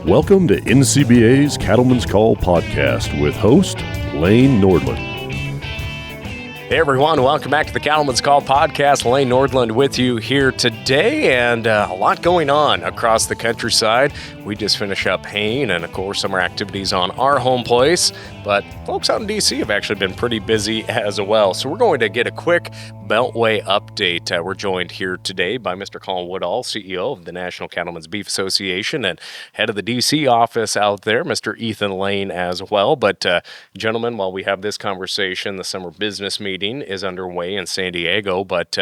Welcome to NCBA's Cattleman's Call podcast with host Lane Nordland. Hey everyone, welcome back to the Cattleman's Call podcast. Lane Nordland with you here today, and a lot going on across the countryside. We just finished up haying and, of course, summer activities on our home place, but folks out in D.C. have actually been pretty busy as well. So we're going to get a quick Beltway update. We're joined here today by Mr. Colin Woodall, CEO of the National Cattlemen's Beef Association and head of the D.C. office out there, Mr. Ethan Lane as well. But gentlemen, while we have this conversation, the summer business meeting is underway in San Diego. But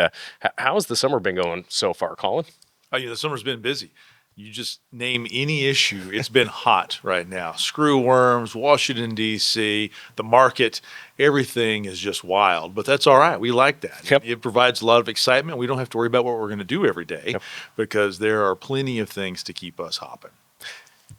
how's the summer been going so far, Colin? Oh, yeah, the summer's been busy. You just name any issue, it's been hot right now. Screw worms, Washington, D.C., the market, everything is just wild. But that's all right. We like that. Yep. It provides a lot of excitement. We don't have to worry about what we're going to do every day because there are plenty of things to keep us hopping.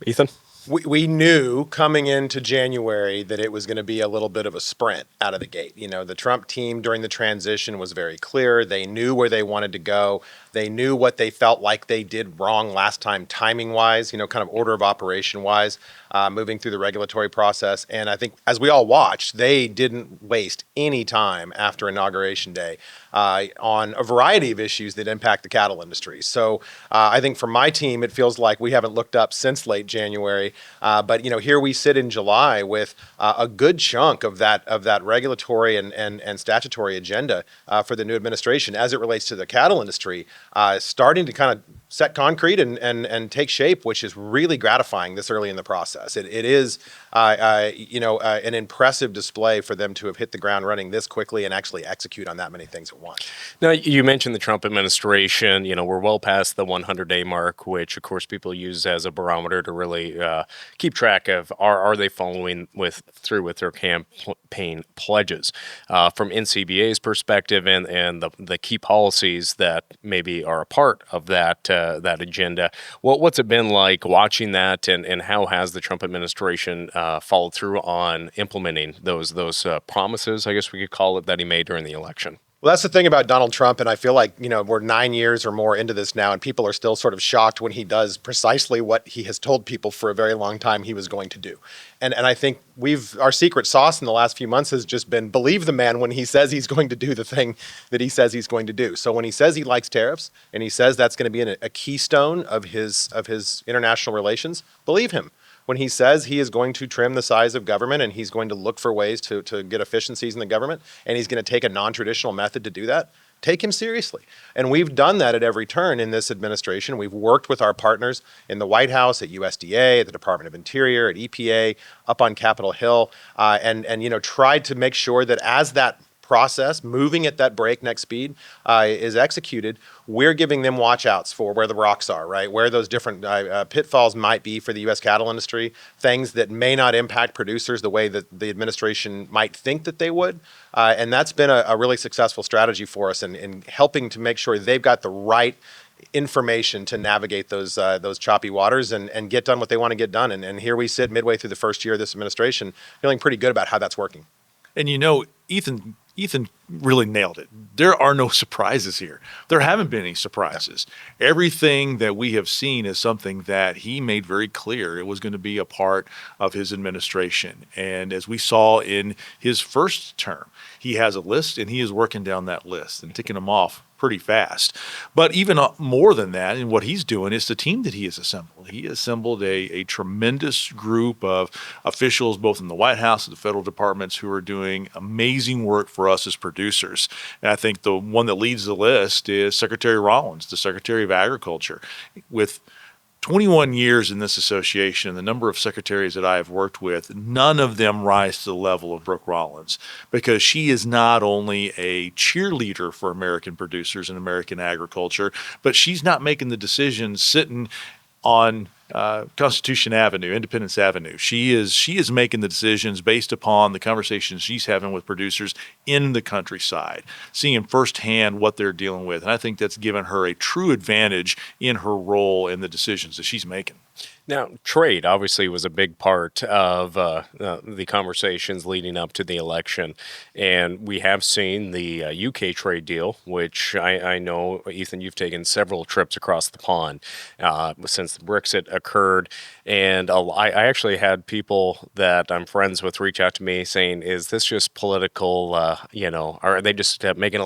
Ethan? We knew coming into January that it was going to be a little bit of a sprint out of the gate. You know, the Trump team during the transition was very clear. They knew where they wanted to go. They knew what they felt like they did wrong last time, timing-wise, kind of order of operation-wise, moving through the regulatory process. And I think as we all watched, they didn't waste any time after Inauguration Day on a variety of issues that impact the cattle industry. So I think for my team, it feels like we haven't looked up since late January. But here we sit in July with a good chunk of that regulatory and statutory agenda for the new administration as it relates to the cattle industry, starting to kind of set concrete and take shape, which is really gratifying this early in the process. It is an impressive display for them to have hit the ground running this quickly and actually execute on that many things at once. Now, you mentioned the Trump administration. We're well past the 100-day mark, which, of course, people use as a barometer to really keep track of are they following through with their campaign pledges. From NCBA's perspective and the key policies that maybe are a part of that agenda, what's it been like watching that, and how has the Trump administration followed through on implementing those promises, I guess we could call it, that he made during the election? Well, that's the thing about Donald Trump, and I feel like, we're 9 years or more into this now, and people are still sort of shocked when he does precisely what he has told people for a very long time he was going to do. And I think our secret sauce in the last few months has just been believe the man when he says he's going to do the thing that he says he's going to do. So when he says he likes tariffs, and he says that's going to be a keystone of his international relations, believe him. When he says he is going to trim the size of government and he's going to look for ways to get efficiencies in the government, and he's going to take a non-traditional method to do that, take him seriously. And we've done that at every turn in this administration. We've worked with our partners in the White House, at USDA, at the Department of Interior, at EPA, up on Capitol Hill, and tried to make sure that as that process, moving at that breakneck speed, is executed, we're giving them watch outs for where the rocks are, right? Where those different pitfalls might be for the U.S. cattle industry, things that may not impact producers the way that the administration might think that they would. And that's been a really successful strategy for us in helping to make sure they've got the right information to navigate those choppy waters and get done what they want to get done. And here we sit midway through the first year of this administration, feeling pretty good about how that's working. And Ethan really nailed it. There are no surprises here. There haven't been any surprises. Everything that we have seen is something that he made very clear it was going to be a part of his administration. And as we saw in his first term, he has a list and he is working down that list and ticking them off pretty fast. But even more than that, and what he's doing is the team that he has assembled. He assembled a tremendous group of officials, both in the White House and the federal departments, who are doing amazing work for us as producers. And I think the one that leads the list is Secretary Rollins, the Secretary of Agriculture. With 21 years in this association, the number of secretaries that I have worked with, none of them rise to the level of Brooke Rollins, because she is not only a cheerleader for American producers and American agriculture, but she's not making the decisions sitting on Constitution Avenue, Independence Avenue. She is making the decisions based upon the conversations she's having with producers in the countryside, seeing firsthand what they're dealing with. And I think that's given her a true advantage in her role and the decisions that she's making. Now, trade obviously was a big part of the conversations leading up to the election, and we have seen the UK trade deal, which I know, Ethan, you've taken several trips across the pond since the Brexit occurred. And I actually had people that I'm friends with reach out to me saying, "Is this just political? Are they just making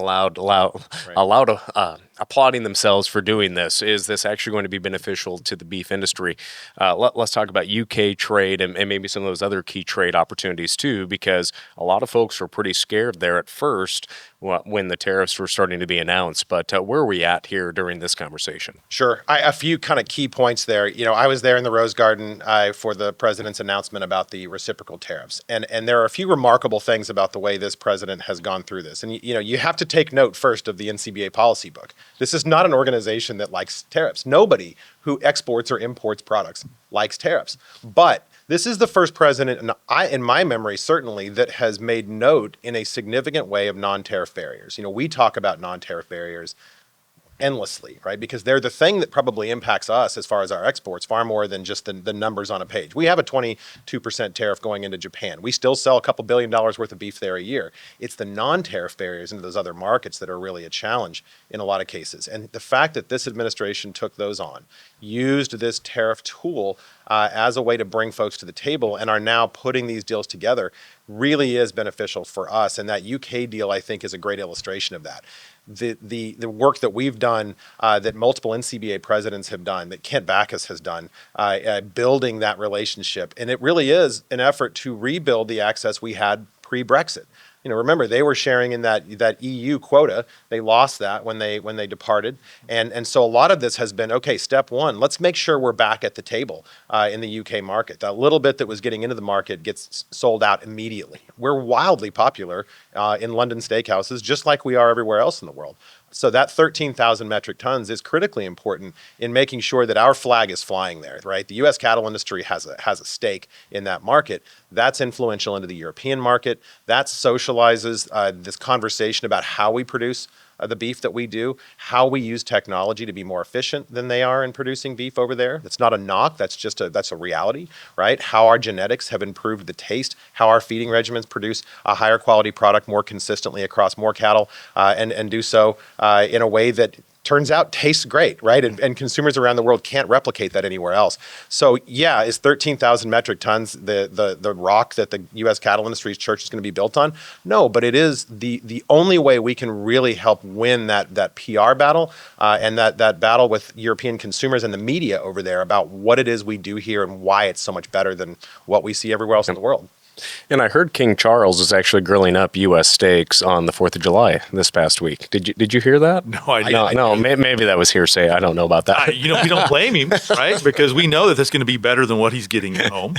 applauding themselves for doing this? Is this actually going to be beneficial to the beef industry?" Let's talk about UK trade and maybe some of those other key trade opportunities too, because a lot of folks were pretty scared there at first when the tariffs were starting to be announced. But where are we at here during this conversation? Sure. A few kind of key points there. I was there in the Rose Garden for the president's announcement about the reciprocal tariffs. And there are a few remarkable things about the way this president has gone through this. And, you have to take note first of the NCBA policy book. This is not an organization that likes tariffs. Nobody who exports or imports products likes tariffs. But this is the first president, in my memory, certainly, that has made note in a significant way of non-tariff barriers. We talk about non-tariff barriers endlessly, right? Because they're the thing that probably impacts us as far as our exports far more than just the numbers on a page. We have a 22% tariff going into Japan. We still sell a couple $1 billion worth of beef there a year. It's the non-tariff barriers into those other markets that are really a challenge in a lot of cases. And the fact that this administration took those on, used this tariff tool as a way to bring folks to the table and are now putting these deals together really is beneficial for us. And that UK deal, I think, is a great illustration of that. The work that we've done, that multiple NCBA presidents have done, that Kent Backus has done, building that relationship. And it really is an effort to rebuild the access we had pre-Brexit. Remember, they were sharing in that EU quota. They lost that when they departed. And so a lot of this has been, okay, step one, let's make sure we're back at the table in the UK market. That little bit that was getting into the market gets sold out immediately. We're wildly popular in London steakhouses, just like we are everywhere else in the world. So that 13,000 metric tons is critically important in making sure that our flag is flying there, right? The U.S. cattle industry has a stake in that market. That's influential into the European market. That socializes this conversation about how we produce the beef that we do, how we use technology to be more efficient than they are in producing beef over there. That's not a knock. That's a reality, right? How our genetics have improved the taste, how our feeding regimens produce a higher quality product more consistently across more cattle, and do so in a way that turns out tastes great, right? And consumers around the world can't replicate that anywhere else. So yeah, is 13,000 metric tons the rock that the U.S. cattle industry's church is going to be built on? No, but it is the only way we can really help win that PR battle and that battle with European consumers and the media over there about what it is we do here and why it's so much better than what we see everywhere else in the world. And I heard King Charles is actually grilling up U.S. steaks on the 4th of July this past week. Did you hear that? No, I didn't. No, maybe that was hearsay. I don't know about that. We don't blame him, right? Because we know that that's going to be better than what he's getting at home.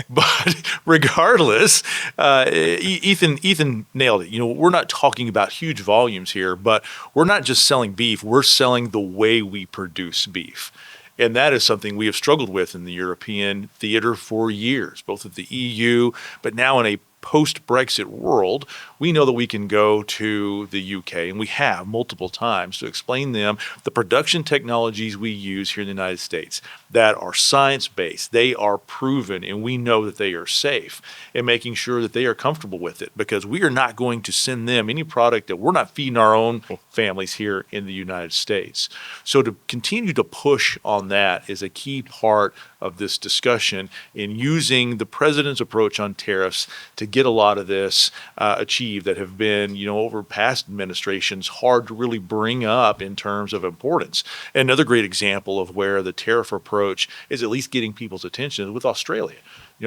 But regardless, Ethan nailed it. We're not talking about huge volumes here, but we're not just selling beef. We're selling the way we produce beef. And that is something we have struggled with in the European theater for years, both at the EU, but now in a post-Brexit world, we know that we can go to the UK, and we have multiple times, to explain them the production technologies we use here in the United States that are science-based, they are proven, and we know that they are safe, and making sure that they are comfortable with it, because we are not going to send them any product that we're not feeding our own families here in the United States. So to continue to push on that is a key part of this discussion in using the president's approach on tariffs to get a lot of this achieved that have been, over past administrations, hard to really bring up in terms of importance. And another great example of where the tariff approach is at least getting people's attention is with Australia.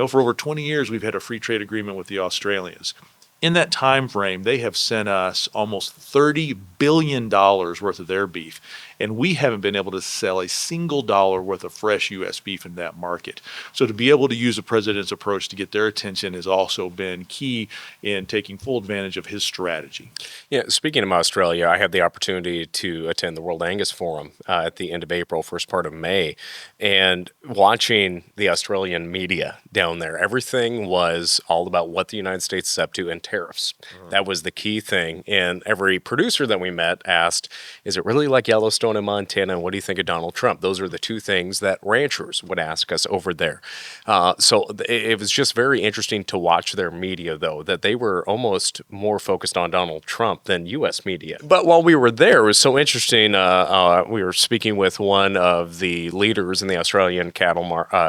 For over 20 years, we've had a free trade agreement with the Australians. In that time frame, they have sent us almost $30 billion worth of their beef, and we haven't been able to sell a single dollar worth of fresh U.S. beef in that market. So to be able to use the president's approach to get their attention has also been key in taking full advantage of his strategy. Yeah, speaking of Australia, I had the opportunity to attend the World Angus Forum at the end of April, first part of May, and watching the Australian media down there, everything was all about what the United States is up to and tariffs. That was the key thing. And every producer that we met asked, is it really like Yellowstone Arizona and Montana, and what do you think of Donald Trump? Those are the two things that ranchers would ask us over there. It was just very interesting to watch their media, though, that they were almost more focused on Donald Trump than U.S. media. But while we were there, it was so interesting. We were speaking with one of the leaders in the Australian cattle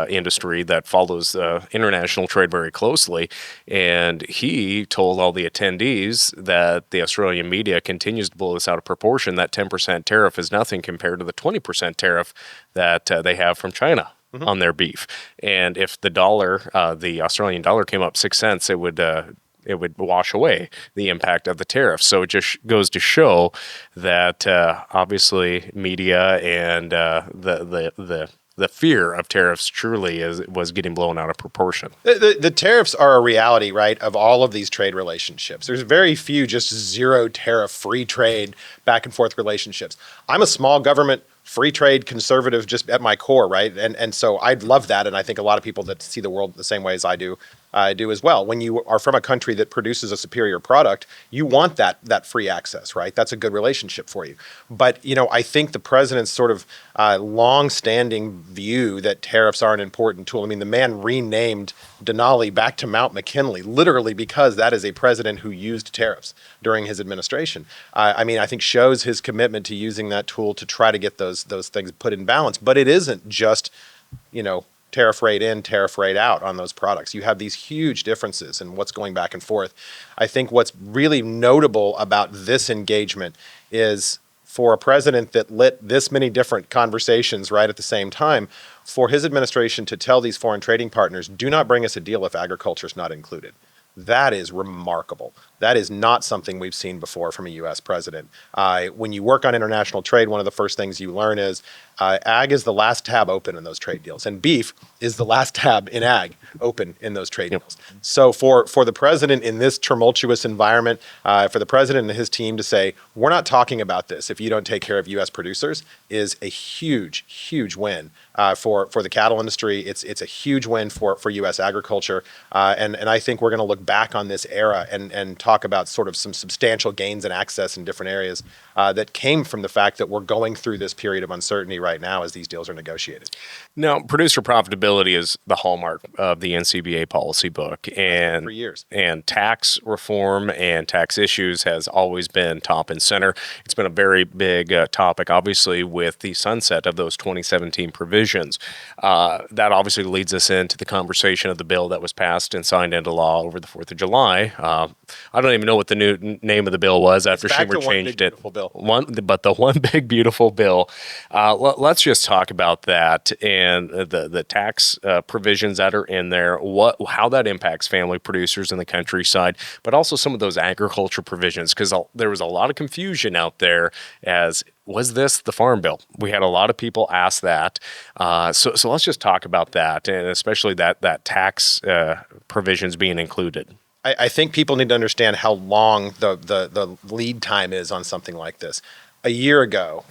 industry that follows international trade very closely, and he told all the attendees that the Australian media continues to blow this out of proportion, that 10% tariff is nothing compared to the 20% tariff that they have from China on their beef. And if the Australian dollar came up 6 cents, it would wash away the impact of the tariff. So it just goes to show that obviously media and the fear of tariffs truly was getting blown out of proportion. The tariffs are a reality, right, of all of these trade relationships. There's very few just zero tariff, free trade, back and forth relationships. I'm a small government, free trade conservative just at my core, right? And so I'd love that. And I think a lot of people that see the world the same way as I do as well. When you are from a country that produces a superior product, you want that free access, right? That's a good relationship for you. But, I think the president's sort of long-standing view that tariffs are an important tool. I mean, the man renamed Denali back to Mount McKinley, literally because that is a president who used tariffs during his administration. I think shows his commitment to using that tool to try to get those things put in balance. But it isn't just, tariff rate in, tariff rate out on those products. You have these huge differences in what's going back and forth. I think what's really notable about this engagement is for a president that lit this many different conversations right at the same time, for his administration to tell these foreign trading partners, do not bring us a deal if agriculture is not included. That is remarkable. That is not something we've seen before from a U.S. president. When you work on international trade, one of the first things you learn is ag is the last tab open in those trade deals, and beef is the last tab in ag open in those trade deals. So for the president in this tumultuous environment, for the president and his team to say, we're not talking about this if you don't take care of U.S. producers, is a huge, huge win for the cattle industry. It's a huge win for U.S. agriculture, and I think we're going to look back on this era and talk about sort of some substantial gains in access in different areas that came from the fact that we're going through this period of uncertainty right now as these deals are negotiated. Now, producer profitability is the hallmark of the NCBA policy book, and for years. And tax reform and tax issues has always been top and center. It's been a very big topic, obviously, with the sunset of those 2017 provisions. That obviously leads us into the conversation of the bill that was passed and signed into law over the 4th of July. I don't even know what the new name of the bill was after Schumer changed it. But the one big beautiful bill. Let's just talk about that and the tax provisions that are in there, how that impacts family producers in the countryside, but also some of those agriculture provisions, because there was a lot of confusion out there as, was this the Farm Bill? We had a lot of people ask that. So let's just talk about that, and especially that tax provisions being included. I think people need to understand how long the lead time is on something like this. A year ago,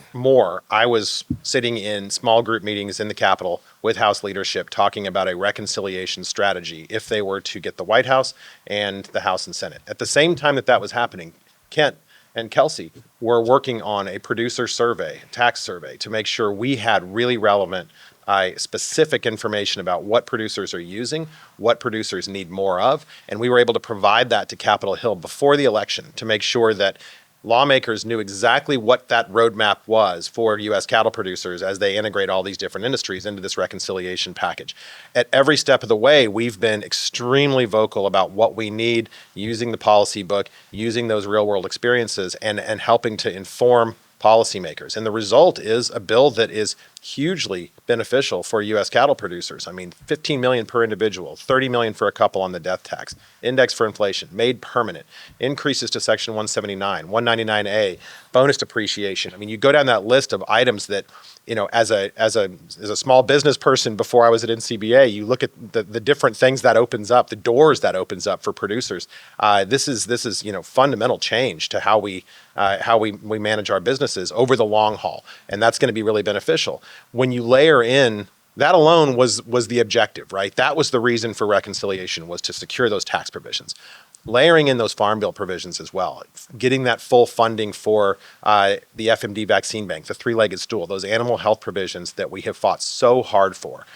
I was sitting in small group meetings in the Capitol with House leadership talking about a reconciliation strategy if they were to get the White House and the House and Senate. At the same time that was happening, Kent and Kelsey were working on a producer survey, tax survey, to make sure we had really relevant specific information about what producers are using, what producers need more of, and we were able to provide that to Capitol Hill before the election to make sure that lawmakers knew exactly what that roadmap was for U.S. cattle producers as they integrate all these different industries into this reconciliation package. At every step of the way, we've been extremely vocal about what we need, using the policy book, using those real-world experiences, and helping to inform policymakers. And the result is a bill that is hugely beneficial for U.S. cattle producers. I mean, $15 million per individual, $30 million for a couple on the death tax, index for inflation, made permanent, increases to Section 179, 199A, bonus depreciation. I mean, you go down that list of items that, as a small business person before I was at NCBA, you look at the different things that opens up, the doors that opens up for producers. This is fundamental change to how we manage our businesses over the long haul, and that's going to be really beneficial. When you layer in, that alone was the objective, right? That was the reason for reconciliation, was to secure those tax provisions. layering in those farm bill provisions as well, getting that full funding for the FMD vaccine bank, the three-legged stool, those animal health provisions that we have fought so hard for.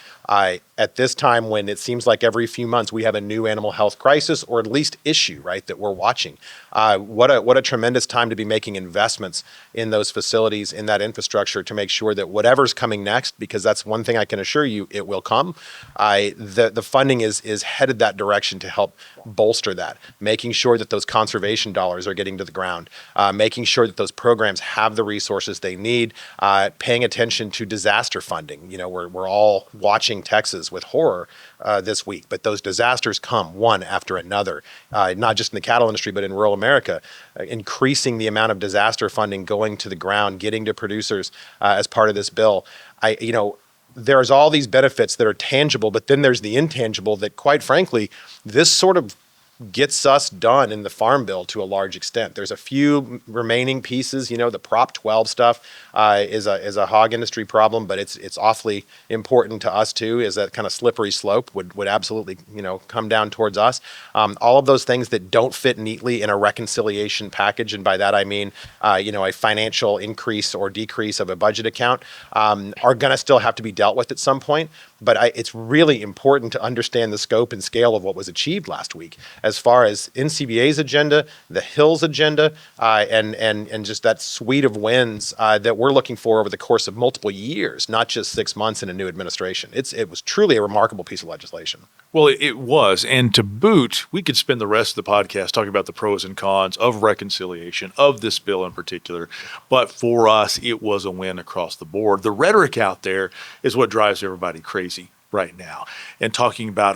At this time when it seems like every few months we have a new animal health crisis or at least issue, right, that we're watching. What a tremendous time to be making investments in those facilities, in that infrastructure to make sure that whatever's coming next, because that's one thing I can assure you, it will come. The funding is headed that direction to help bolster that, making sure that those conservation dollars are getting to the ground, making sure that those programs have the resources they need, paying attention to disaster funding. You know, we're all watching Texas with horror this week, but those disasters come one after another, not just in the cattle industry, but in rural America, increasing the amount of disaster funding going to the ground, getting to producers as part of this bill. There's all these benefits that are tangible, but then there's the intangible that, quite frankly, this sort of gets us done in the Farm Bill to a large extent. There's a few remaining pieces. You know, the Prop 12 stuff is a hog industry problem, but it's awfully important to us too. Is that kind of slippery slope would absolutely come down towards us. All of those things that don't fit neatly in a reconciliation package, and by that I mean a financial increase or decrease of a budget account, are going to still have to be dealt with at some point. But it's really important to understand the scope and scale of what was achieved last week, as far as NCBA's agenda, the Hill's agenda, and just that suite of wins that we're looking for over the course of multiple years, not just 6 months in a new administration. It was truly a remarkable piece of legislation. Well, it was. And to boot, we could spend the rest of the podcast talking about the pros and cons of reconciliation, of this bill in particular. But for us, it was a win across the board. The rhetoric out there is what drives everybody crazy right now. And talking about,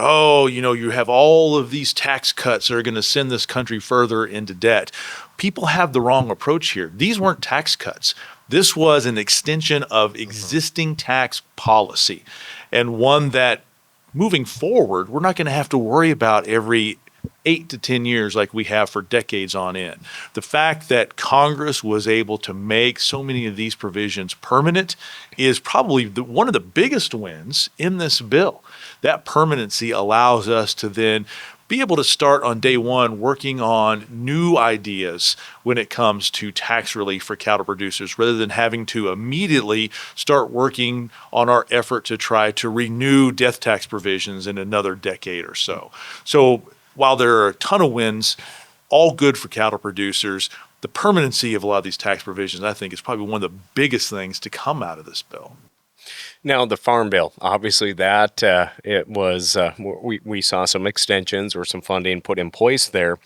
you have all of these tax cuts that are going to send this country further into debt. People have the wrong approach here. These weren't tax cuts. This was an extension of existing tax policy, and one that, moving forward, we're not going to have to worry about every 8 to 10 years like we have for decades on end. The fact that Congress was able to make so many of these provisions permanent is probably one of the biggest wins in this bill. That permanency allows us to then be able to start on day one working on new ideas when it comes to tax relief for cattle producers, rather than having to immediately start working on our effort to try to renew death tax provisions in another decade or so. So while there are a ton of wins, all good for cattle producers, the permanency of a lot of these tax provisions, I think, is probably one of the biggest things to come out of this bill. Now, the Farm Bill, obviously that it was, we saw some extensions or some funding put in place there,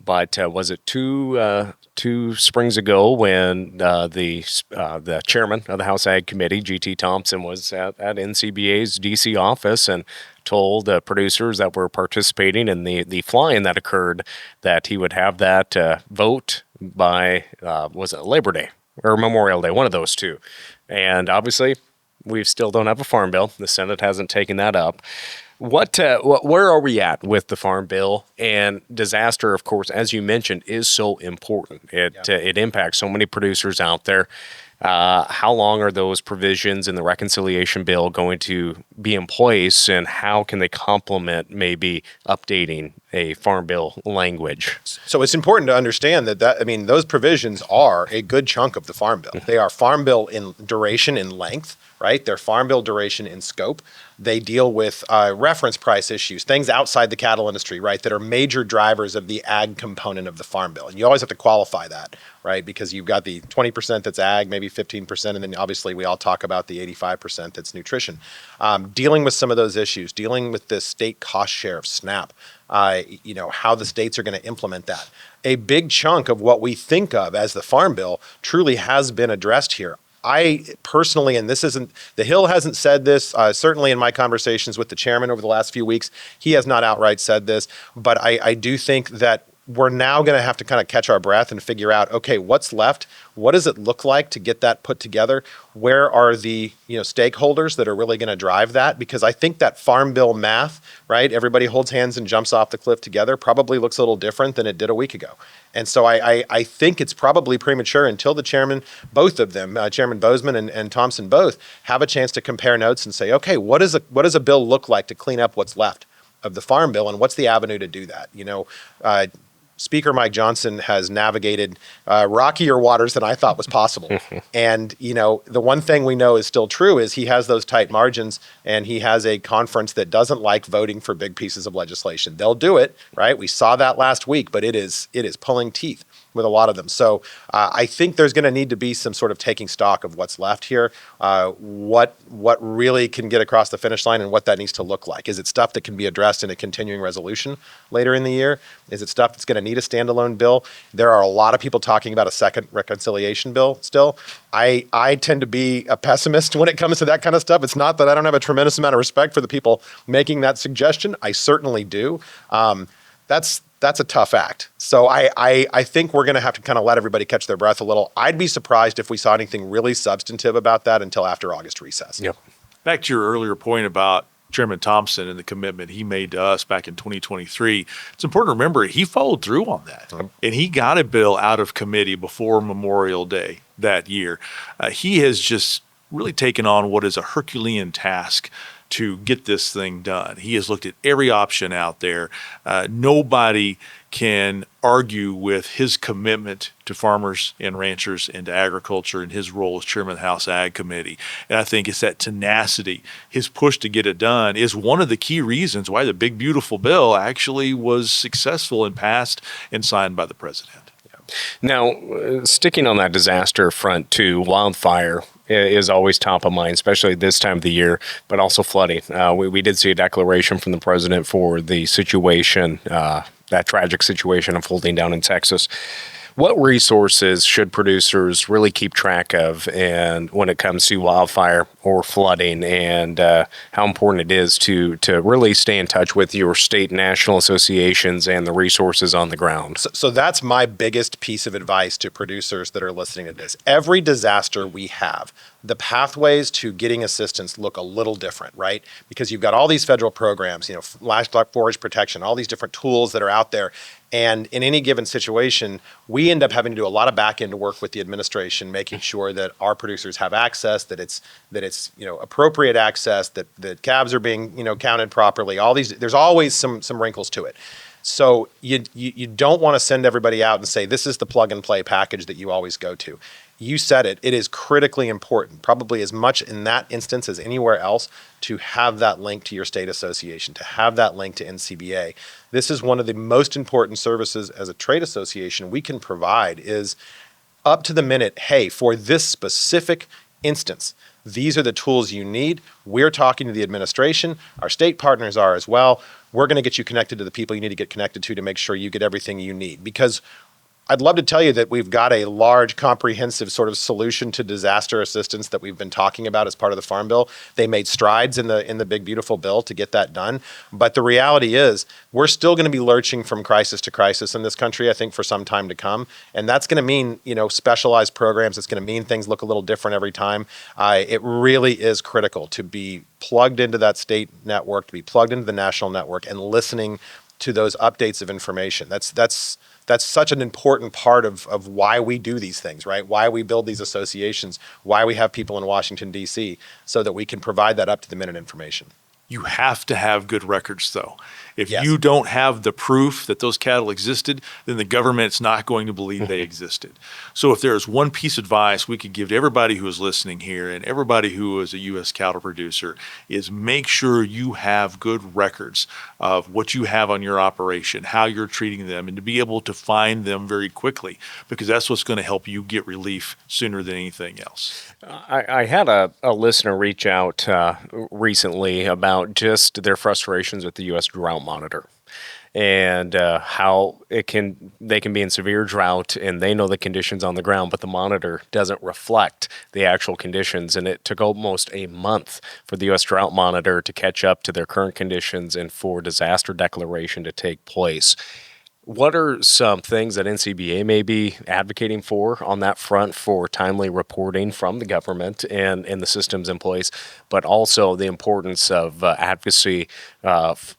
but was it two springs ago when the chairman of the House Ag Committee, G.T. Thompson, was at NCBA's D.C. office and told producers that were participating in the fly-in that occurred that he would have that vote by, was it Labor Day or Memorial Day, one of those two. And obviously, we still don't have a Farm Bill. The Senate hasn't taken that up. Where are we at with the Farm Bill? And disaster, of course, as you mentioned, is so important. It impacts so many producers out there. How long are those provisions in the reconciliation bill going to be in place, and how can they complement maybe updating a Farm Bill language? So it's important to understand that those provisions are a good chunk of the Farm Bill. They are Farm Bill in duration, in length, right? They're Farm Bill duration in scope. They deal with reference price issues, things outside the cattle industry, right, that are major drivers of the ag component of the Farm Bill. And you always have to qualify that, right, because you've got the 20% that's ag, maybe 15%, and then obviously we all talk about the 85% that's nutrition. Dealing with some of those issues, dealing with the state cost share of SNAP, how the states are going to implement that. A big chunk of what we think of as the Farm Bill truly has been addressed here. I personally, and the Hill hasn't said this, certainly in my conversations with the chairman over the last few weeks, he has not outright said this, but I do think that we're now going to have to kind of catch our breath and figure out, okay, what's left? What does it look like to get that put together? Where are the stakeholders that are really going to drive that? Because I think that Farm Bill math, right, everybody holds hands and jumps off the cliff together, probably looks a little different than it did a week ago. And so I think it's probably premature until the chairman, both of them, Chairman Bozeman and Thompson both, have a chance to compare notes and say, okay, what does a bill look like to clean up what's left of the Farm Bill, and what's the avenue to do that? Speaker Mike Johnson has navigated rockier waters than I thought was possible. And, the one thing we know is still true is he has those tight margins, and he has a conference that doesn't like voting for big pieces of legislation. They'll do it, right? We saw that last week, but it is pulling teeth with a lot of them. So I think there's going to need to be some sort of taking stock of what's left here, what really can get across the finish line and what that needs to look like. Is it stuff that can be addressed in a continuing resolution later in the year? Is it stuff that's going to need a standalone bill? There are a lot of people talking about a second reconciliation bill still. I tend to be a pessimist when it comes to that kind of stuff. It's not that I don't have a tremendous amount of respect for the people making that suggestion. I certainly do. That's a tough act. So I think we're going to have to kind of let everybody catch their breath a little. I'd be surprised if we saw anything really substantive about that until after August recess. Yep. Back to your earlier point about Chairman Thompson and the commitment he made to us back in 2023, it's important to remember he followed through on that. And he got a bill out of committee before Memorial Day that year. He has just really taken on what is a Herculean task to get this thing done. He has looked at every option out there. Nobody can argue with his commitment to farmers and ranchers and to agriculture and his role as chairman of the House Ag Committee. And I think it's that tenacity, his push to get it done is one of the key reasons why the big, beautiful bill actually was successful and passed and signed by the president. Now, sticking on that disaster front too, wildfire is always top of mind, especially this time of the year, but also flooding. We did see a declaration from the president for the situation, that tragic situation unfolding down in Texas. What resources should producers really keep track of and when it comes to wildfire or flooding, and how important it is to really stay in touch with your state and national associations and the resources on the ground? So that's my biggest piece of advice to producers that are listening to this. Every disaster we have, the pathways to getting assistance look a little different, right? Because you've got all these federal programs, livestock forage protection, all these different tools that are out there. And in any given situation, we end up having to do a lot of back end work with the administration, making sure that our producers have access, that it's appropriate access, that calves are being counted properly. All these, there's always some wrinkles to it. So you don't want to send everybody out and say this is the plug and play package that you always go to. You said it. It is critically important, probably as much in that instance as anywhere else, to have that link to your state association, to have that link to NCBA. This is one of the most important services as a trade association we can provide, is up to the minute, hey, for this specific instance, these are the tools you need. We're talking to the administration. Our state partners are as well. We're going to get you connected to the people you need to get connected to make sure you get everything you need. Because I'd love to tell you that we've got a large, comprehensive sort of solution to disaster assistance that we've been talking about as part of the Farm Bill. They made strides in the big, beautiful bill to get that done. But the reality is we're still going to be lurching from crisis to crisis in this country, I think, for some time to come. And that's going to mean, specialized programs. It's going to mean things look a little different every time. It really is critical to be plugged into that state network, to be plugged into the national network and listening to those updates of information. That's such an important part of why we do these things, right? Why we build these associations, why we have people in Washington, D.C., so that we can provide that up-to-the-minute information. You have to have good records, though. If Yes. you don't have the proof that those cattle existed, then the government's not going to believe they existed. So if there's one piece of advice we could give to everybody who is listening here and everybody who is a U.S. cattle producer is make sure you have good records of what you have on your operation, how you're treating them, and to be able to find them very quickly, because that's what's going to help you get relief sooner than anything else. I had a listener reach out recently about just their frustrations with the U.S. Drought Monitor and how they can be in severe drought and they know the conditions on the ground, but the monitor doesn't reflect the actual conditions. And it took almost a month for the U.S. Drought Monitor to catch up to their current conditions and for disaster declaration to take place. What are some things that NCBA may be advocating for on that front for timely reporting from the government and the systems in place, but also the importance of advocacy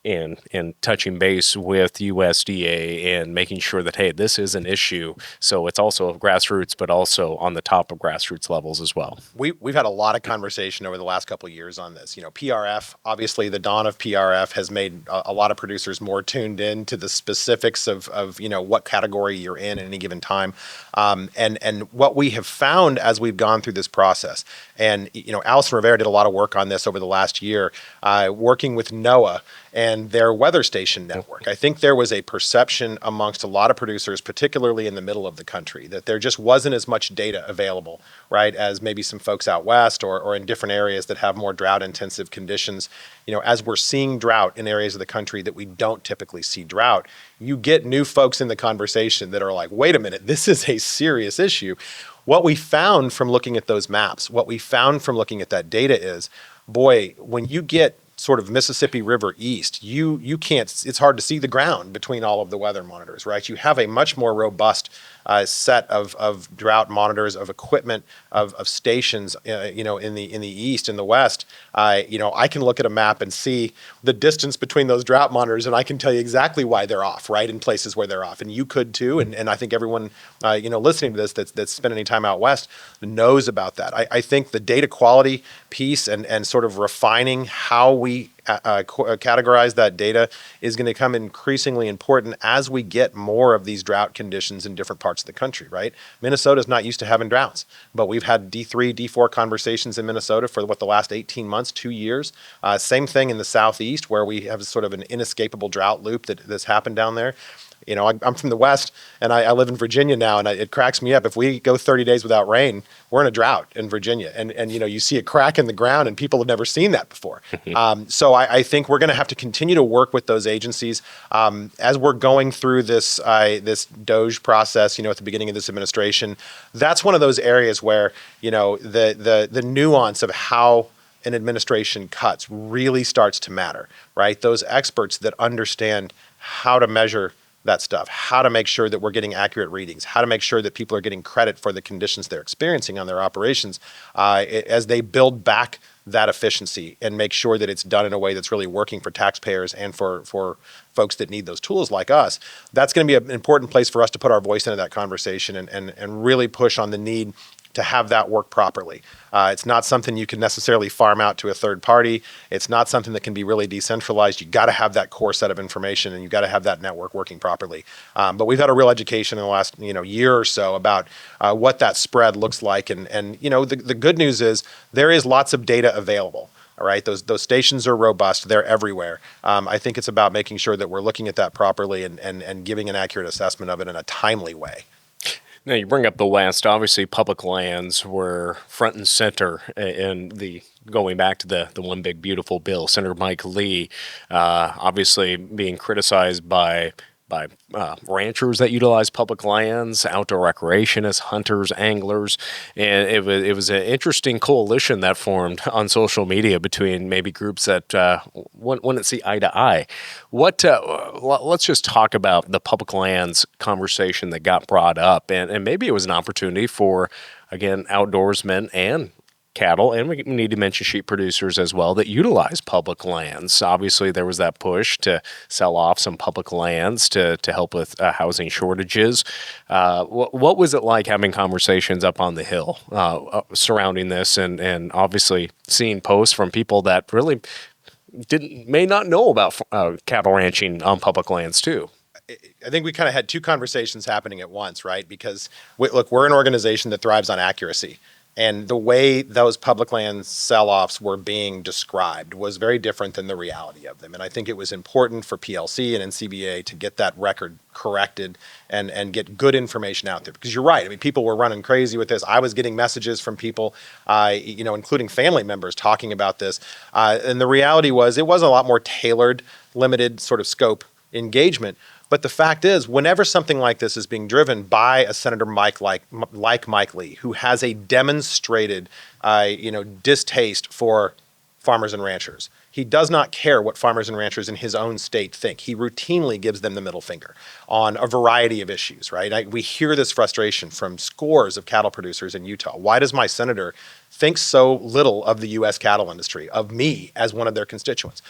in touching base with USDA and making sure that, hey, this is an issue. So it's also grassroots, but also on the top of grassroots levels as well. We've had a lot of conversation over the last couple of years on this. PRF, obviously the dawn of PRF has made a lot of producers more tuned in to the specifics of what category you're in at any given time. And what we have found as we've gone through this process, and Allison Rivera did a lot of work on this over the last year, working with NOAA and their weather station network. I think there was a perception amongst a lot of producers, particularly in the middle of the country, that there just wasn't as much data available, right, as maybe some folks out west or in different areas that have more drought-intensive conditions. As we're seeing drought in areas of the country that we don't typically see drought, you get new folks in the conversation that are like, wait a minute, this is a serious issue. What we found from looking at those maps, what we found from looking at that data is, boy, when you get sort of Mississippi River east, you can't, it's hard to see the ground between all of the weather monitors, right? You have a much more robust set of drought monitors, of equipment, of stations, in the east and the west. I can look at a map and see the distance between those drought monitors, and I can tell you exactly why they're off, right? In places where they're off, and you could too. And I think everyone, listening to this that's spent any time out west knows about that. I think the data quality piece and sort of refining how we categorize that data is going to become increasingly important as we get more of these drought conditions in different parts of the country, right? Minnesota's not used to having droughts, but we've had D3, D4 conversations in Minnesota for the last 18 months, 2 years. Same thing in the Southeast, where we have sort of an inescapable drought loop that's happened down there. I'm from the West, and I live in Virginia now, and it cracks me up. If we go 30 days without rain, we're in a drought in Virginia. And you see a crack in the ground, and people have never seen that before. So I think we're going to have to continue to work with those agencies. As we're going through this DOGE process, at the beginning of this administration, that's one of those areas where, the nuance of how an administration cuts really starts to matter, right? Those experts that understand how to measure that stuff, how to make sure that we're getting accurate readings, how to make sure that people are getting credit for the conditions they're experiencing on their operations, as they build back that efficiency and make sure that it's done in a way that's really working for taxpayers and for folks that need those tools like us. That's going to be an important place for us to put our voice into that conversation and really push on the need to have that work properly. It's not something you can necessarily farm out to a third party. It's not something that can be really decentralized. You got to have that core set of information, and you got to have that network working properly. But we've had a real education in the last year or so about what that spread looks like, and the good news is there is lots of data available. All right, those stations are robust. They're everywhere. I think it's about making sure that we're looking at that properly and giving an accurate assessment of it in a timely way. Now, you bring up the West. Obviously, public lands were front and center in going back to the One Big Beautiful Bill. Senator Mike Lee, obviously being criticized by ranchers that utilize public lands, outdoor recreationists, hunters, anglers, and it was an interesting coalition that formed on social media between maybe groups that wouldn't see eye to eye. Let's just talk about the public lands conversation that got brought up, and maybe it was an opportunity for, again, outdoorsmen and cattle, and we need to mention sheep producers as well that utilize public lands. Obviously, there was that push to sell off some public lands to help with housing shortages. What was it like having conversations up on the Hill surrounding this, and obviously seeing posts from people that really may not know about cattle ranching on public lands too? I think we kind of had two conversations happening at once, right? Because we're an organization that thrives on accuracy. And the way those public land sell-offs were being described was very different than the reality of them. And I think it was important for PLC and NCBA to get that record corrected and get good information out there. Because you're right. I mean, people were running crazy with this. I was getting messages from people, including family members talking about this. And the reality was it was a lot more tailored, limited sort of scope engagement. But the fact is, whenever something like this is being driven by a senator like Mike Lee, who has a demonstrated, distaste for farmers and ranchers, he does not care what farmers and ranchers in his own state think. He routinely gives them the middle finger on a variety of issues, right? We hear this frustration from scores of cattle producers in Utah. Why does my senator thinks so little of the U.S. cattle industry, of me as one of their constituents.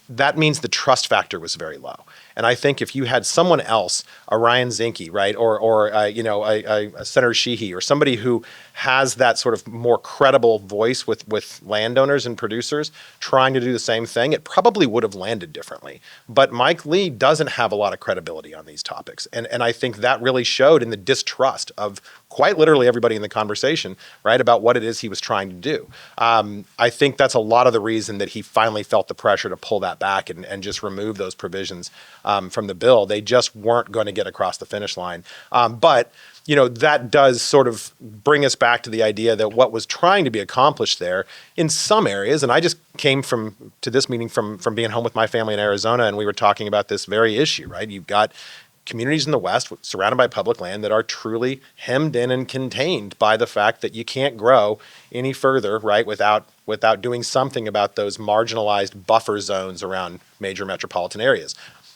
That means the trust factor was very low. And I think if you had someone else, a Ryan Zinke, right, or a Senator Sheehy, or somebody who has that sort of more credible voice with landowners and producers trying to do the same thing, it probably would have landed differently. But Mike Lee doesn't have a lot of credibility on these topics. And I think that really showed in the distrust of quite literally everybody in the conversation, right, about what it is he was trying to do. I think that's a lot of the reason that he finally felt the pressure to pull that back and just remove those provisions from the bill. They just weren't going to get across the finish line. But that does sort of bring us back to the idea that what was trying to be accomplished there in some areas, and I just came to this meeting from being home with my family in Arizona, and we were talking about this very issue, right? You've got communities in the West surrounded by public land that are truly hemmed in and contained by the fact that you can't grow any further, right, without doing something about those marginalized buffer zones around major metropolitan areas.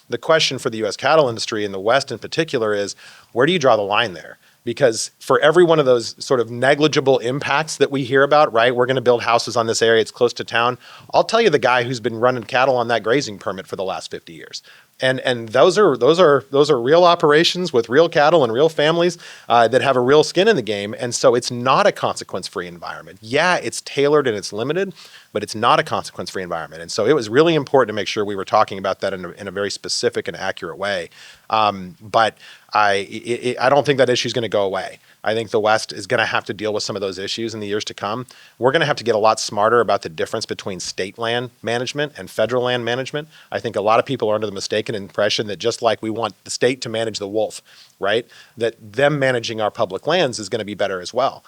The question for the U.S. cattle industry in the West in particular is, where do you draw the line there? Because for every one of those sort of negligible impacts that we hear about, right, we're going to build houses on this area, it's close to town. I'll tell you the guy who's been running cattle on that grazing permit for the last 50 years. And those are real operations with real cattle and real families that have a real skin in the game. And so it's not a consequence-free environment. Yeah, it's tailored and it's limited, but it's not a consequence-free environment. And so it was really important to make sure we were talking about that in a very specific and accurate way. But I don't think that issue is going to go away. I think the West is going to have to deal with some of those issues in the years to come. We're going to have to get a lot smarter about the difference between state land management and federal land management. I think a lot of people are under the mistaken impression that just like we want the state to manage the wolf, right, that them managing our public lands is going to be better as well.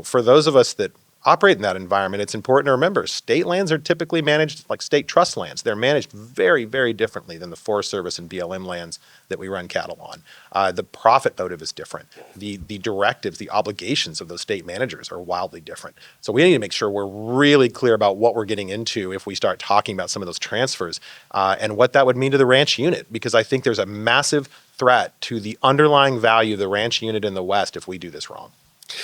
For those of us that operate in that environment, it's important to remember state lands are typically managed like state trust lands. They're managed very, very differently than the Forest Service and BLM lands that we run cattle on. The profit motive is different. The directives, the obligations of those state managers are wildly different. So we need to make sure we're really clear about what we're getting into if we start talking about some of those transfers and what that would mean to the ranch unit, because I think there's a massive threat to the underlying value of the ranch unit in the West if we do this wrong.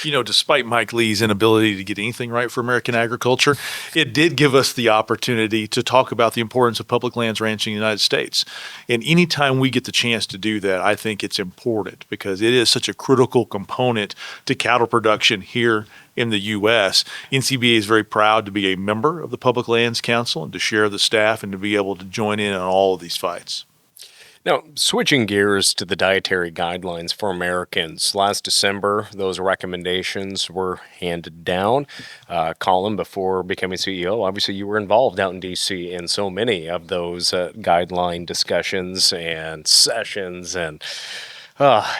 Despite Mike Lee's inability to get anything right for American agriculture, it did give us the opportunity to talk about the importance of public lands ranching in the United States. And anytime we get the chance to do that, I think it's important because it is such a critical component to cattle production here in the U.S. NCBA is very proud to be a member of the Public Lands Council and to share the staff and to be able to join in on all of these fights. Now, switching gears to the dietary guidelines for Americans. Last December, those recommendations were handed down. Colin, before becoming CEO, obviously you were involved out in D.C. in so many of those guideline discussions and sessions, and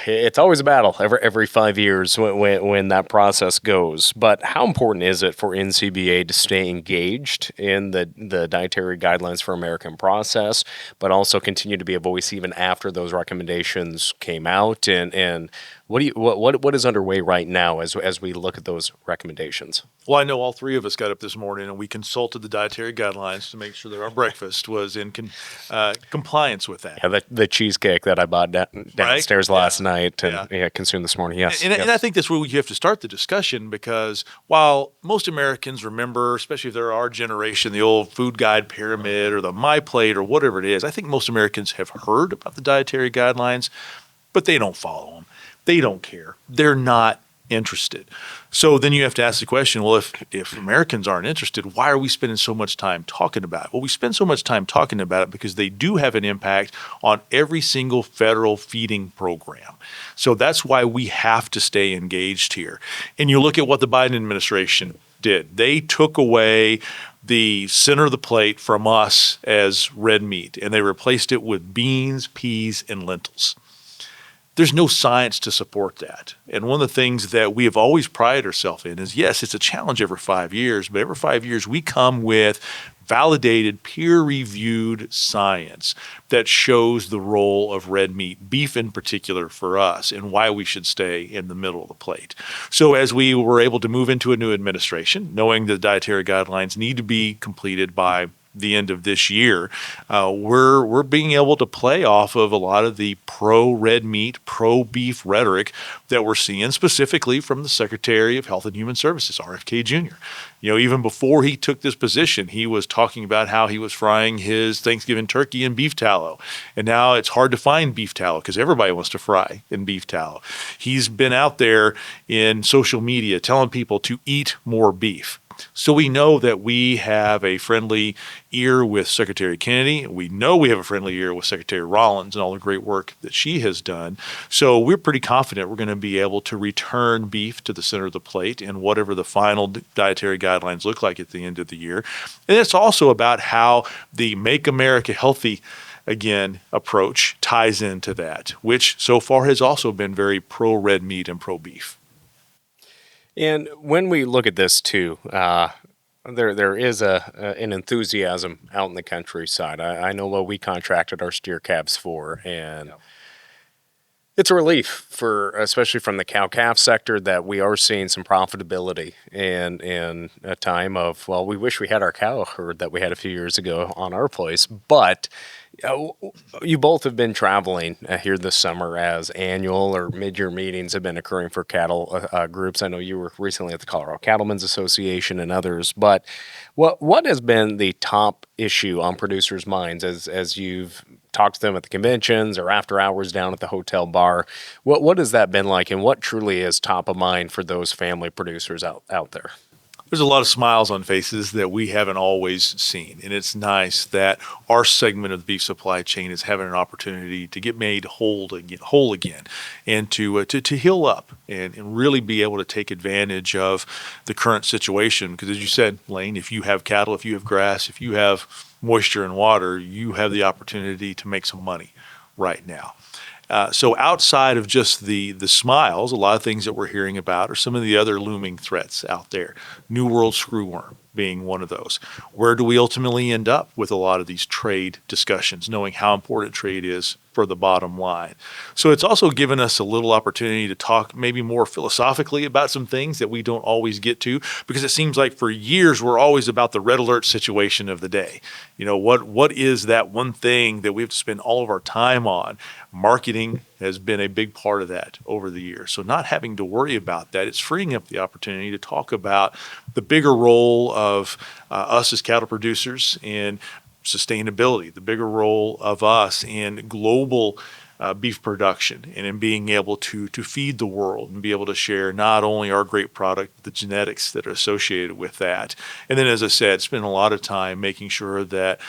it's always a battle every 5 years when that process goes. But how important is it for NCBA to stay engaged in the dietary guidelines for American process, but also continue to be a voice even after those recommendations came out? And what is underway right now as we look at those recommendations? Well, I know all three of us got up this morning and we consulted the dietary guidelines to make sure that our breakfast was in compliance with that. Yeah, the cheesecake that I bought downstairs last night and consumed this morning. Yes, and I think that's where you have to start the discussion, because while most Americans remember, especially if they're our generation, the old food guide pyramid or the My Plate or whatever it is, I think most Americans have heard about the dietary guidelines, but they don't follow them. They don't care. They're not interested. So then you have to ask the question, well, if Americans aren't interested, why are we spending so much time talking about it? Well, we spend so much time talking about it because they do have an impact on every single federal feeding program. So that's why we have to stay engaged here. And you look at what the Biden administration did. They took away the center of the plate from us as red meat, and they replaced it with beans, peas, and lentils. There's no science to support that. And one of the things that we have always prided ourselves in is, yes, it's a challenge every 5 years, but every 5 years we come with validated, peer-reviewed science that shows the role of red meat, beef in particular for us, and why we should stay in the middle of the plate. So as we were able to move into a new administration, knowing the dietary guidelines need to be completed by the end of this year, we're being able to play off of a lot of the pro-red meat, pro-beef rhetoric that we're seeing specifically from the Secretary of Health and Human Services, RFK Jr. Even before he took this position, he was talking about how he was frying his Thanksgiving turkey in beef tallow. And now it's hard to find beef tallow because everybody wants to fry in beef tallow. He's been out there in social media telling people to eat more beef. So we know that we have a friendly ear with Secretary Kennedy. We know we have a friendly ear with Secretary Rollins and all the great work that she has done. So we're pretty confident we're going to be able to return beef to the center of the plate and whatever the final dietary guidelines look like at the end of the year. And it's also about how the Make America Healthy Again approach ties into that, which so far has also been very pro-red meat and pro-beef. And when we look at this too, there is an enthusiasm out in the countryside. I know what we contracted our steer calves for, and it's a relief for, especially from the cow-calf sector, that we are seeing some profitability in a time of, well, we wish we had our cow herd that we had a few years ago on our place, but you both have been traveling here this summer as annual or mid-year meetings have been occurring for cattle groups. I know you were recently at the Colorado Cattlemen's Association and others, but what has been the top issue on producers' minds as you've talked to them at the conventions or after hours down at the hotel bar? What has that been like, and what truly is top of mind for those family producers out there? There's a lot of smiles on faces that we haven't always seen. And it's nice that our segment of the beef supply chain is having an opportunity to get made whole again and to heal up and really be able to take advantage of the current situation. Because as you said, Lane, if you have cattle, if you have grass, if you have moisture and water, you have the opportunity to make some money right now. So outside of just the smiles, a lot of things that we're hearing about are some of the other looming threats out there. New World screwworm being one of those. Where do we ultimately end up with a lot of these trade discussions, knowing how important trade is for the bottom line? So it's also given us a little opportunity to talk maybe more philosophically about some things that we don't always get to, because it seems like for years we're always about the red alert situation of the day. What is that one thing that we have to spend all of our time on? Marketing has been a big part of that over the years. So not having to worry about that, it's freeing up the opportunity to talk about the bigger role of us as cattle producers in sustainability, the bigger role of us in global beef production and in being able to feed the world and be able to share not only our great product, but the genetics that are associated with that. And then, as I said, spend a lot of time making sure that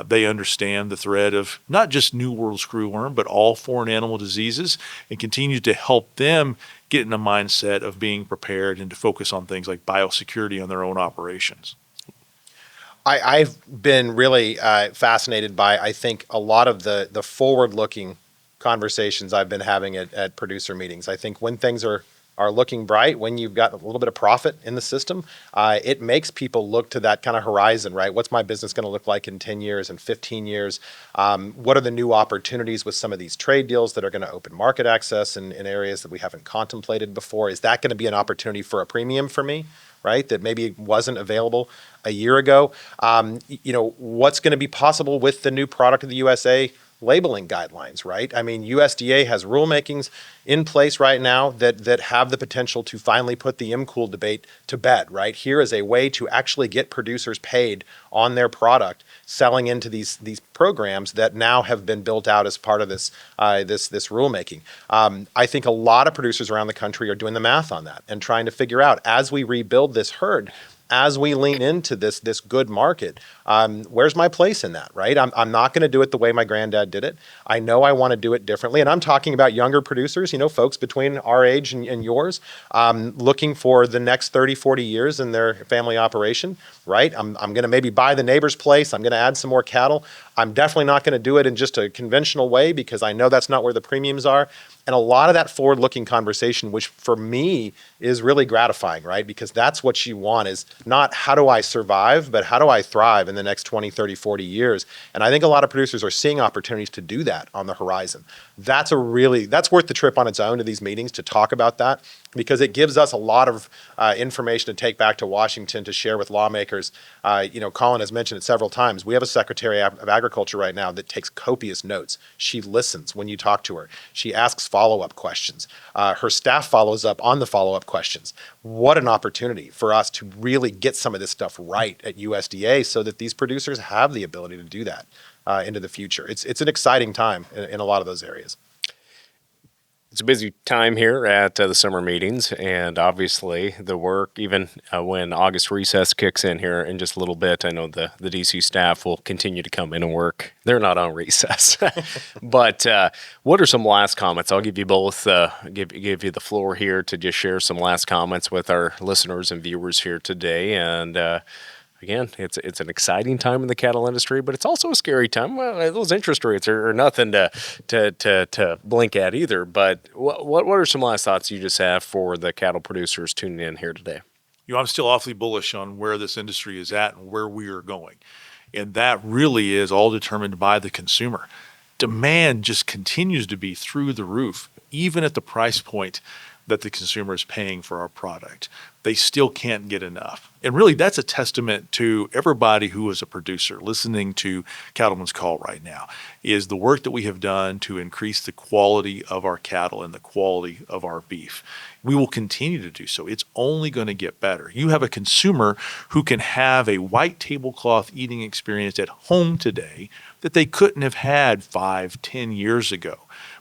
they understand the threat of not just New World screwworm, but all foreign animal diseases, and continue to help them get in a mindset of being prepared and to focus on things like biosecurity on their own operations. I've been really fascinated by, I think, a lot of the forward-looking conversations I've been having at producer meetings. I think when things are looking bright, when you've got a little bit of profit in the system, it makes people look to that kind of horizon, right? What's my business going to look like in 10 years and 15 years? What are the new opportunities with some of these trade deals that are going to open market access in areas that we haven't contemplated before? Is that going to be an opportunity for a premium for me, right? That maybe wasn't available a year ago? What's going to be possible with the new product of the USA labeling guidelines, right? I mean, USDA has rulemakings in place right now that have the potential to finally put the MCOOL debate to bed, right? Here is a way to actually get producers paid on their product, selling into these programs that now have been built out as part of this rulemaking. I think a lot of producers around the country are doing the math on that and trying to figure out, as we rebuild this herd, as we lean into this good market, where's my place in that, right? I'm not going to do it the way my granddad did it. I know I want to do it differently. And I'm talking about younger producers, folks between our age and yours, looking for the next 30, 40 years in their family operation, right? I'm going to maybe buy the neighbor's place. I'm going to add some more cattle. I'm definitely not going to do it in just a conventional way because I know that's not where the premiums are. And a lot of that forward-looking conversation, which for me is really gratifying, right? Because that's what you want, is not how do I survive, but how do I thrive in the next 20, 30, 40 years? And I think a lot of producers are seeing opportunities to do that on the horizon. That's worth the trip on its own to these meetings to talk about that. because it gives us a lot of information to take back to Washington to share with lawmakers. Colin has mentioned it several times. We have a Secretary of Agriculture right now that takes copious notes. She listens when you talk to her. She asks follow-up questions. Her staff follows up on the follow-up questions. What an opportunity for us to really get some of this stuff right at USDA so that these producers have the ability to do that into the future. It's an exciting time in a lot of those areas. It's a busy time here at the summer meetings, and obviously the work, even when August recess kicks in here in just a little bit, I know the DC staff will continue to come in and work. They're not on recess. But what are some last comments? I'll give you both, give you the floor here to just share some last comments with our listeners and viewers here today. And again, it's an exciting time in the cattle industry, but it's also a scary time. Well, those interest rates are nothing to blink at either. But what are some last thoughts you just have for the cattle producers tuning in here today? I'm still awfully bullish on where this industry is at and where we are going. And that really is all determined by the consumer. Demand just continues to be through the roof, even at the price point that the consumer is paying for our product. They still can't get enough. And really, that's a testament to everybody who is a producer listening to Cattleman's Call right now, is the work that we have done to increase the quality of our cattle and the quality of our beef. We will continue to do so. It's only going to get better. You have a consumer who can have a white tablecloth eating experience at home today that they couldn't have had 5-10 years ago,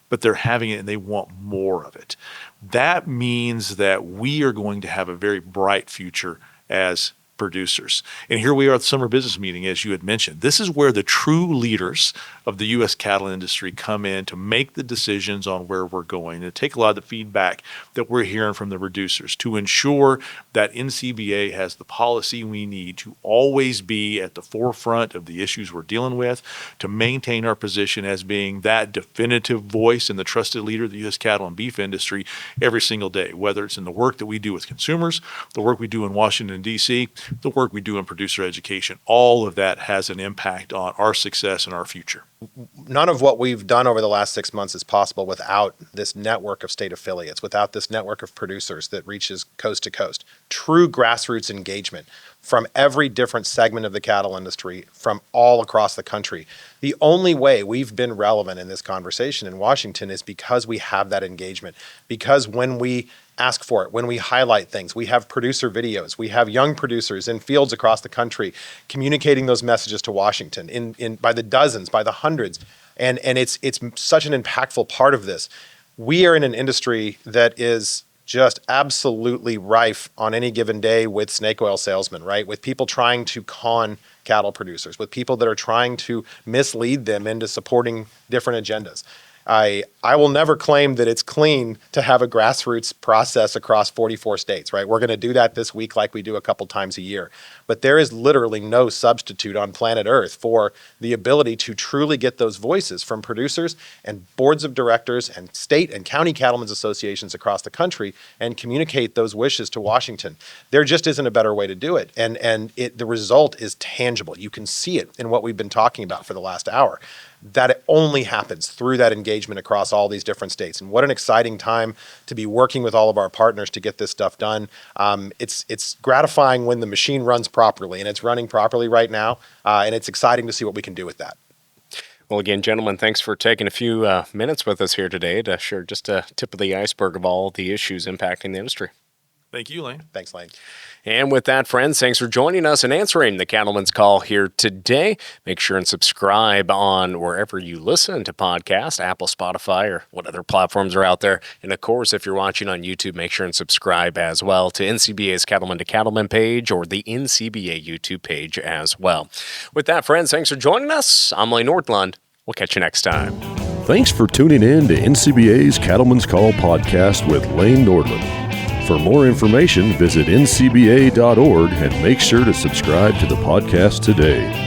but they're having it and they want more of it. That means that we are going to have a very bright future as producers. And here we are at the summer business meeting, as you had mentioned. This is where the true leaders of the U.S. cattle industry come in to make the decisions on where we're going, and take a lot of the feedback that we're hearing from the producers to ensure that NCBA has the policy we need to always be at the forefront of the issues we're dealing with, to maintain our position as being that definitive voice and the trusted leader of the U.S. cattle and beef industry every single day, whether it's in the work that we do with consumers, the work we do in Washington, D.C., the work we do in producer education. All of that has an impact on our success and our future. None of what we've done over the last 6 months is possible without this network of state affiliates, without this network of producers that reaches coast to coast. True grassroots engagement from every different segment of the cattle industry from all across the country. The only way we've been relevant in this conversation in Washington is because we have that engagement, because when we ask for it, when we highlight things, we have producer videos, we have young producers in fields across the country communicating those messages to Washington in by the dozens, by the hundreds, and it's such an impactful part of this. We are in an industry that is just absolutely rife on any given day with snake oil salesmen, right? With people trying to con cattle producers, with people that are trying to mislead them into supporting different agendas. I will never claim that it's clean to have a grassroots process across 44 states, right? We're going to do that this week like we do a couple times a year. But there is literally no substitute on planet Earth for the ability to truly get those voices from producers and boards of directors and state and county cattlemen's associations across the country and communicate those wishes to Washington. There just isn't a better way to do it. And the result is tangible. You can see it in what we've been talking about for the last hour. That it only happens through that engagement across all these different states. And what an exciting time to be working with all of our partners to get this stuff done. It's gratifying when the machine runs properly, and it's running properly right now. And it's exciting to see what we can do with that. Well, again, gentlemen, thanks for taking a few minutes with us here today to share just a tip of the iceberg of all the issues impacting the industry. Thank you, Lane. Thanks, Lane. And with that, friends, thanks for joining us and answering the Cattleman's Call here today. Make sure and subscribe on wherever you listen to podcasts, Apple, Spotify, or what other platforms are out there. And of course, if you're watching on YouTube, make sure and subscribe as well to NCBA's Cattleman to Cattleman page or the NCBA YouTube page as well. With that, friends, thanks for joining us. I'm Lane Nordlund. We'll catch you next time. Thanks for tuning in to NCBA's Cattleman's Call podcast with Lane Nordlund. For more information, visit ncba.org and make sure to subscribe to the podcast today.